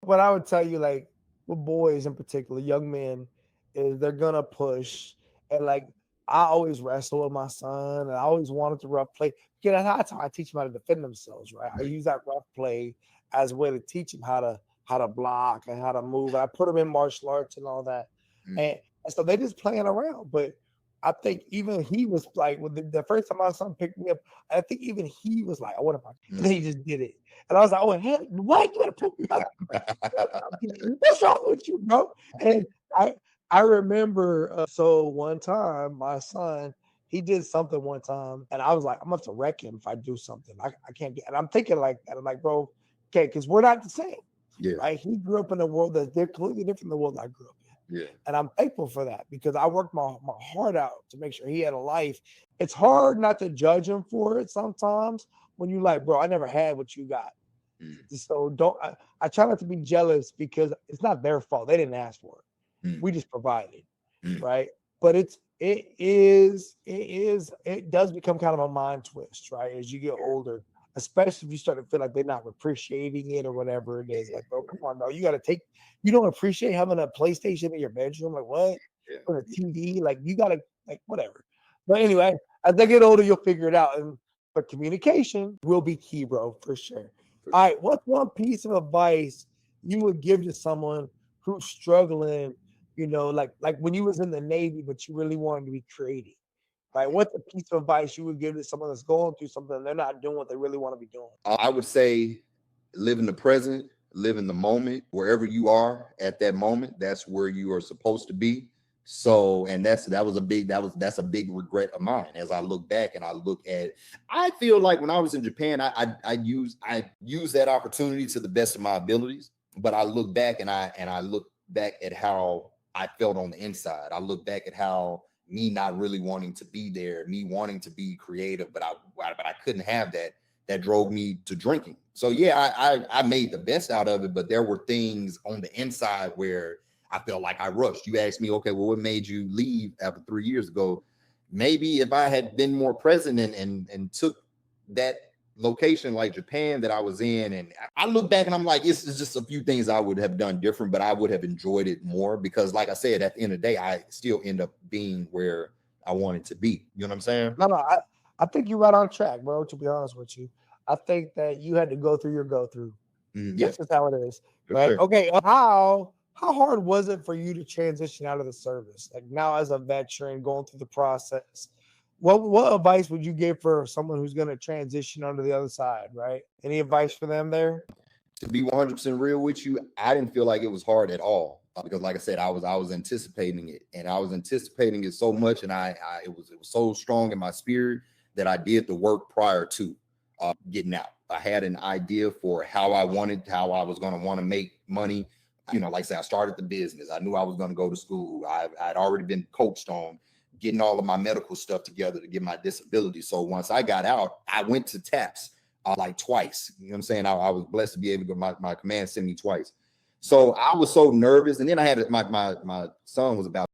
What I would tell you, like with boys in particular, young men, is they're gonna push. And like I always wrestle with my son, and I always wanted to rough play. Because that's how I teach them how to defend themselves, right? I Right. use that rough play as a way to teach them how to block and how to move. And I put them in martial arts and all that. Mm. And so they just playing around. But I think even he was like, when the first time my son picked me up, I think even he was like, "Oh, what if I?" And then Mm. he just did it, and I was like, "Oh, hell, what? You gotta pick me up? What's wrong with you, bro?" And I I remember so one time my son he did something one time, and I was like, I'm gonna have to wreck him if I do something. I can't get. And I'm thinking like that. I'm like, bro, okay, because we're not the same, Yeah. right? He grew up in a world that's completely different than the world I grew up in. Yeah. And I'm thankful for that because I worked my heart out to make sure he had a life. It's hard not to judge him for it sometimes when you like, bro, I never had what you got. Mm. So I try not to be jealous because it's not their fault. They didn't ask for it. Mm. We just provided, Mm. right? But it does become kind of a mind twist, right? As you get older, especially if you start to feel like they're not appreciating it or whatever it is. Like, bro, come on, no, you don't appreciate having a PlayStation in your bedroom. Like, what? Yeah. Or a TV? Like, you gotta, like, whatever. But anyway, as they get older, you'll figure it out. But communication will be key, bro, for sure. For All sure. right, what's one piece of advice you would give to someone who's struggling, like when you was in the Navy, but you really wanted to be creative, right? What's a piece of advice you would give to someone that's going through something and they're not doing what they really want to be doing? I would say live in the present, live in the moment, wherever you are at that moment. That's where you are supposed to be. So, and that's a big regret of mine as I look back and I look at. I feel like when I was in Japan, I used that opportunity to the best of my abilities. But I look back and I look back at how I felt on the inside. I look back at how me not really wanting to be there, me wanting to be creative, but I couldn't have that drove me to drinking. So yeah, I made the best out of it, but there were things on the inside where I felt like I rushed. You asked me, okay, well, what made you leave after 3 years ago? Maybe if I had been more present and took that location like Japan that I was in, and I look back and I'm like, it's just a few things I would have done different, but I would have enjoyed it more because, like I said, at the end of the day, I still end up being where I wanted to be. You know what I'm saying? No, I think you're right on track, bro. To be honest with you, I think that you had to go through your go through. Yeah, That's just how it is, for right? sure. Okay, how hard was it for you to transition out of the service? Like now as a veteran going through the process, what advice would you give for someone who's going to transition onto the other side, right? Any advice for them there? To be 100% real with you, I didn't feel like it was hard at all because, like I said, I was anticipating it, and I was anticipating it so much, and it was so strong in my spirit that I did the work prior to getting out. I had an idea for how I was going to want to make money. Like I said, I started the business. I knew I was going to go to school. I'd already been coached on getting all of my medical stuff together to get my disability. So once I got out, I went to TAPS like twice. You know what I'm saying? I was blessed to be able to go. My command sent me twice. So I was so nervous. And then I had my son was about